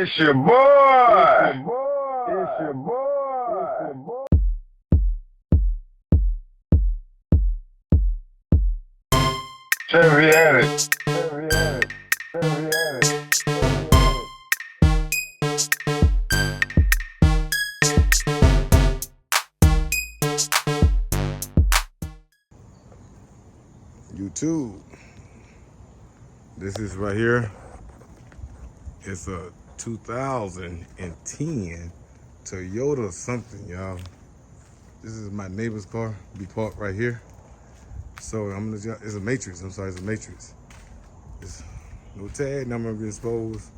It's your boy. It's your boy. Chevy at it. YouTube. This is right here. It's a 2010 Toyota something, y'all. This is my neighbor's car. Be parked right here. So it's a Matrix. I'm sorry, it's a Matrix. It's no tag number be exposed.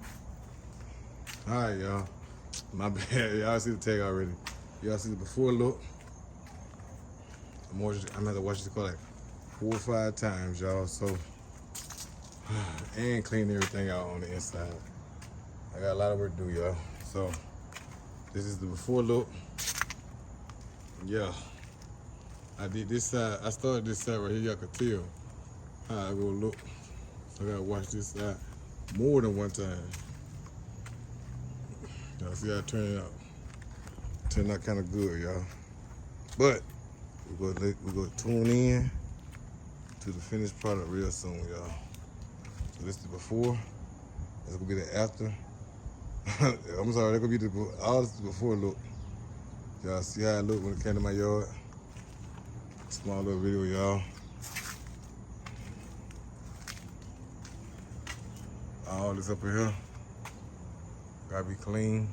All right, y'all. My bad. Y'all see the tag already. Y'all see the before look. I'm gonna have to watch this car like 4 or 5 times, y'all. So, and clean everything out on the inside. I got a lot of work to do, y'all. So, this is the before look. Yeah. I did this side. I started this side right here. Y'all can tell how I go look. So I gotta watch this side more than one time. Y'all see how it turned out. Turned out kind of good, y'all. But we're gonna tune in to the finished product real soon, y'all. So this is the before. That's gonna be the after. I'm sorry, that's gonna be all this is the before look. Y'all see how it looked when it came to my yard. Small little video, y'all. All this up in here gotta be clean,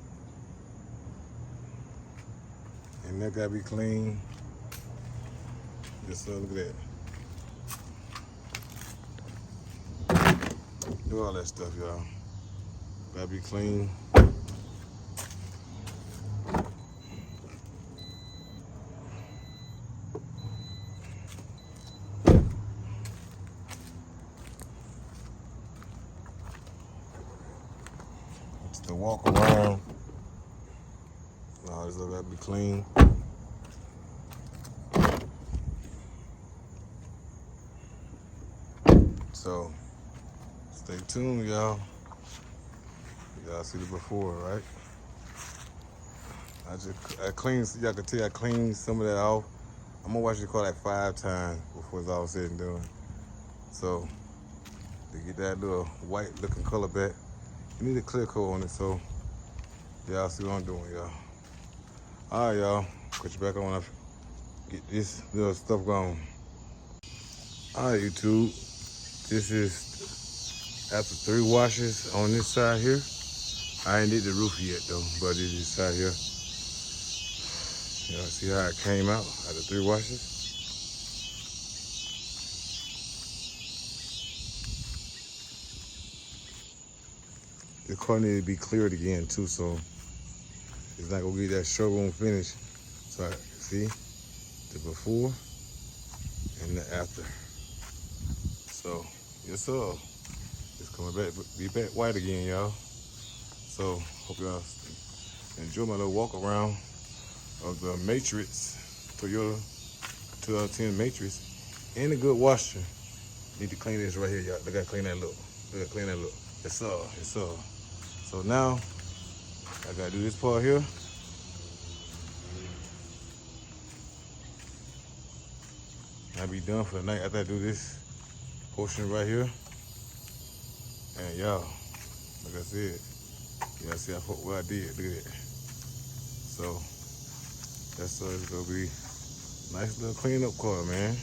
and that gotta be clean. Just look at that. Do all that stuff, y'all. Gotta be clean. Just to walk around. All this stuff gotta be clean. So, stay tuned, y'all. Y'all see the before, right? I cleaned, y'all can tell I cleaned some of that off. I'm gonna watch the car like 5 times before it's all said and done. So, to get that little white looking color back, you need a clear coat on it, so y'all see what I'm doing, y'all. All right, y'all. Put you back on when I get this little stuff going. All right, YouTube. This is after 3 washes on this side here. I ain't did the roof yet though, but it is side here. Y'all see how it came out after 3 washes? The car needs to be cleared again too, so it's not gonna get that showroom finish. So I see the before and the after. So yes sir, it's coming back, be back white again, y'all. So hope y'all enjoy my little walk around of the Matrix, Toyota 2010 Matrix, and a good washer. Need to clean this right here, y'all. They gotta clean that look. They gotta clean that look. Yes sir, yes sir. So now I gotta do this part here. I'll be done for the night after I do this portion right here. And y'all, like I said, y'all see what I did. Look at that. So that's it's gonna be a nice little clean up car, man.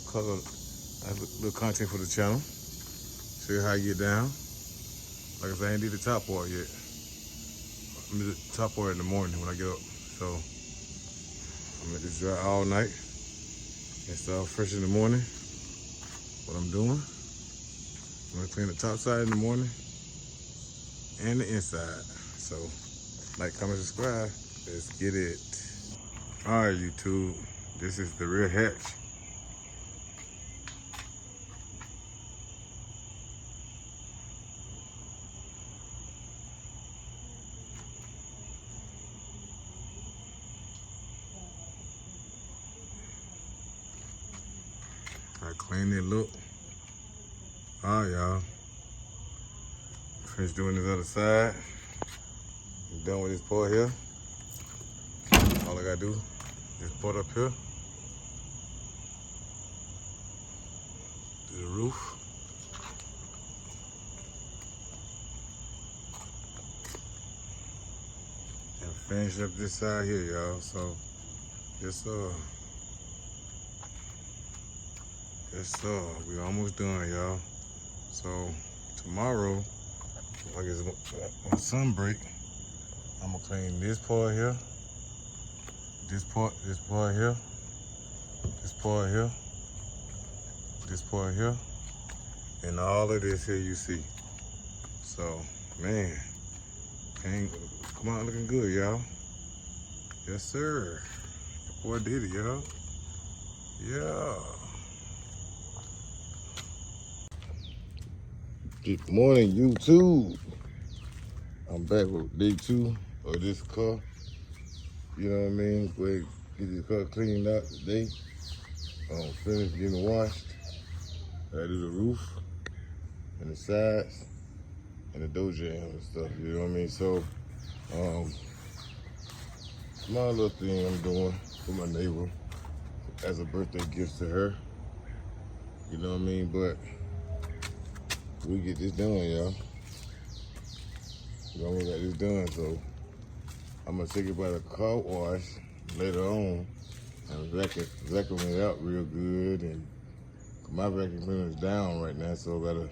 Color, little content for the channel. Show you how you get down. Like I said, I ain't did the top part yet. I'm gonna do the top part in the morning when I get up. So I'm gonna let this dry all night and start fresh in the morning. What I'm doing, I'm gonna clean the top side in the morning and the inside. So like, comment, subscribe. Let's get it. All right, YouTube, this is the rear hatch. I clean it look. All right, y'all. Finish doing this other side. I'm done with this part here. All I gotta do is put up here to the roof. And finish up this side here, y'all. So, yes sir. Yes sir, we almost done, y'all. So, tomorrow, I guess on sunbreak, I'm gonna clean this part here, this part here, this part here, this part here, and all of this here you see. So, man, come out looking good, y'all. Yes, sir. Your boy did it, y'all. Yeah. Good morning, YouTube. I'm back with day 2 of this car. You know what I mean? Go ahead, get this car cleaned out today. Finished getting washed. I do the roof and the sides and the door jam and stuff. You know what I mean? So, small little thing I'm doing for my neighbor as a birthday gift to her. You know what I mean? But we get this done, y'all. We almost got this done, so I'm gonna take it by the car wash later on and vacuum it out real good. And my vacuum cleaner is down right now, so I gotta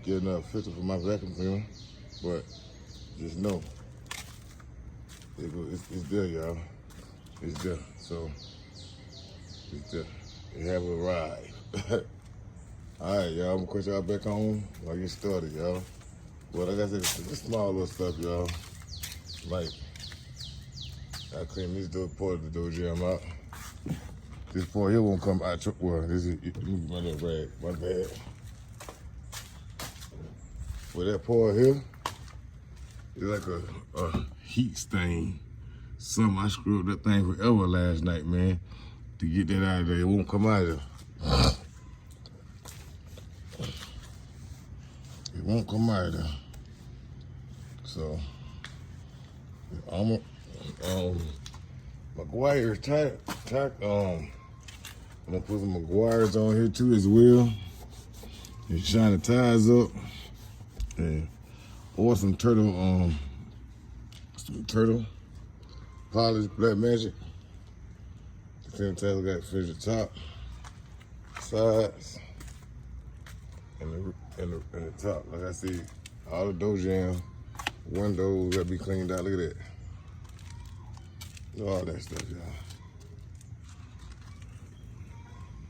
get another filter for my vacuum cleaner. But just know, it's there, y'all. It's there. So it's there. It have arrived. All right, y'all. I'm gonna put y'all back on when I get started, y'all. But like I said, this small little stuff, y'all. Like, I clean this part of the door jam out. This part here won't come out. Well, this is my little rag. My bad. For that part here, it's like a heat stain. I screwed that thing forever last night, man. To get that out of there, it won't come out of there. It won't come out of there. So, I'm McGuire's I'm gonna put some McGuire's on here too as well. And shine the tires up. And or some turtle polish Black Magic. The same time I got to finish the top, sides, and the top. Like I said, all the door jam, windows gotta be cleaned out. Look at that. All that stuff, y'all.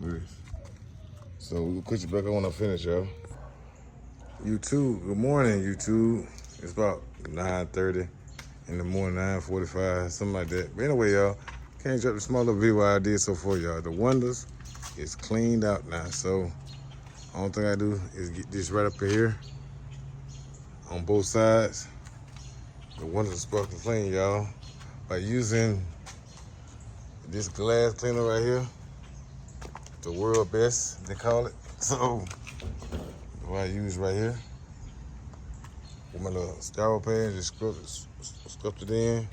Look at this. So we'll put you back on when I finish, y'all. YouTube, good morning, YouTube. It's about 9:30 in the morning, 9:45, something like that. But anyway, y'all, can't drop the small little video I did so far, y'all. The windows is cleaned out now. So only thing I do is get this right up here on both sides. The windows are sparkling clean, y'all, by using this glass cleaner right here. The world best, they call it. So what I use right here with my little styro pan, just scuffed it in,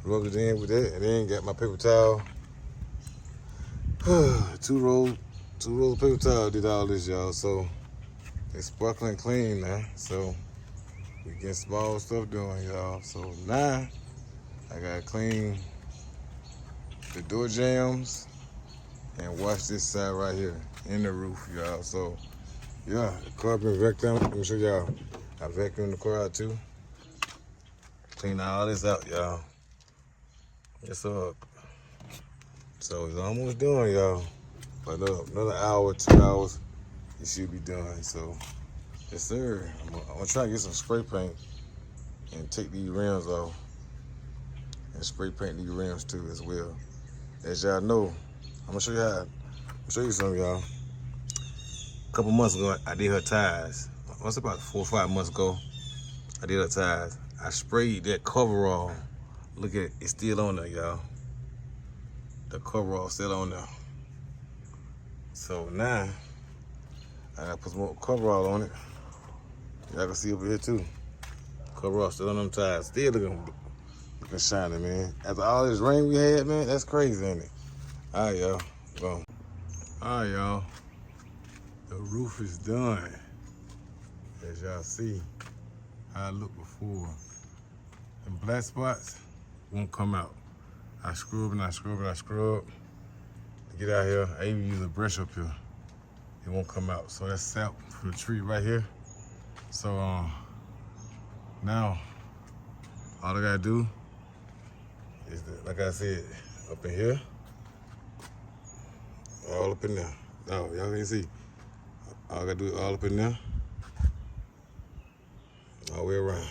rubbed it in with that, and then got my paper towel. two rolls of paper towel did all this, y'all. So it's sparkling clean now. So we get small stuff doing, y'all. So now I gotta clean the door jams and wash this side right here in the roof, y'all. So yeah, the car been vacuumed. Let me show y'all. I vacuumed the car out too. Clean all this out, y'all. Yes, up. So it's almost done, y'all. But another hour, 2 hours, it should be done. So, yes, sir. I'm gonna try to get some spray paint and take these rims off and spray paint these rims too as well. As y'all know, I'm gonna show you something, y'all. A couple months ago, I did her tires. It was about 4 or 5 months ago. I did her tires. I sprayed that coverall. Look at it, it's still on there, y'all. The coverall still on there. So now, I gotta put some more coverall on it. Y'all can see over here too. Coverall still on them tires. Still looking Looking shiny, man. After all this rain we had, man, that's crazy, ain't it? All right, y'all. Well, all right, y'all. The roof is done. As y'all see how it looked before. And black spots won't come out. I scrub and I scrub and I scrub. Get out here, I even use a brush up here. It won't come out. So that's sap from the tree right here. So now, all I gotta do is, like I said, up in here, all up in there. Now, y'all can see, all I gotta do is all up in there, all the way around.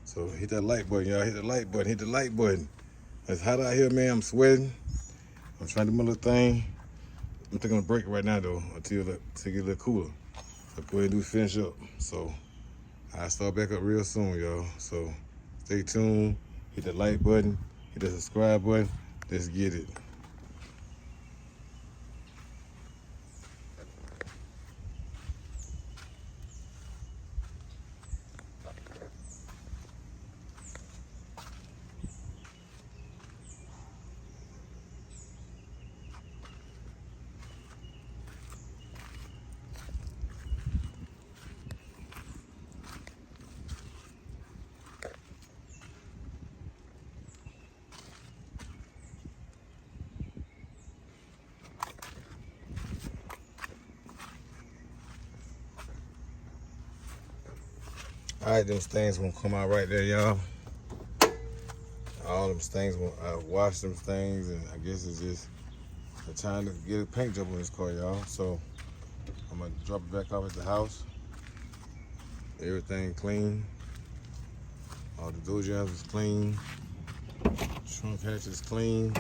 So hit that like button, y'all. Hit the like button, hit the like button. It's hot out here, man. I'm sweating. I'm trying to do my little thing. I'm taking a break right now, though, until it get a little cooler. So go ahead and finish up. So I'll start back up real soon, y'all. So stay tuned. Hit the like button. Hit the subscribe button. Let's get it. All right, them stains gonna come out right there, y'all. All them stains, I washed them stains, and I guess it's just the time to get a paint job on this car, y'all. So I'm gonna drop it back off at the house. Everything clean. All the door jobs is clean. Trunk hatch is clean.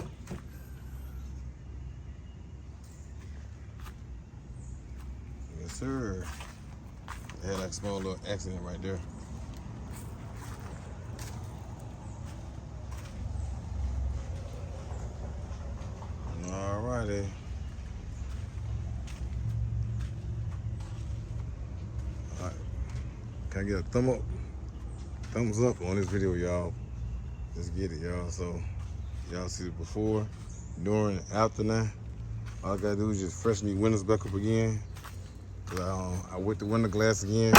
Yes, sir. They had like a small little accident right there. Alrighty. Alright. Can I get a thumbs up on this video, y'all? Let's get it, y'all. So y'all see it before, during, and after now. All I gotta do is just freshen these windows back up again. Cause I wet the window glass again.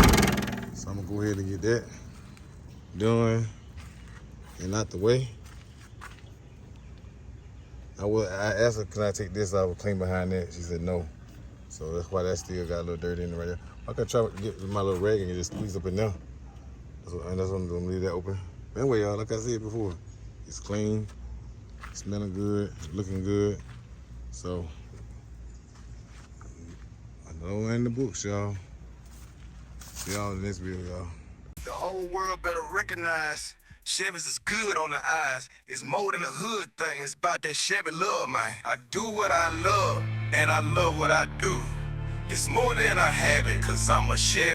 So I'm gonna go ahead and get that done and out the way. I asked her, can I take this out and clean behind that? She said no. So that's why that still got a little dirt in it right there. I could try to get my little rag and just squeeze up in there. That's what I'm doing, leave that open. But anyway, y'all, like I said before, it's clean, smelling good, looking good. So, I know in the books, y'all. See y'all in the next video, y'all. The whole world better recognize Chevy's is good on the eyes. It's more than a hood thing. It's about that Chevy love, man. I do what I love, and I love what I do. It's more than a habit, cause I'm a Chevy.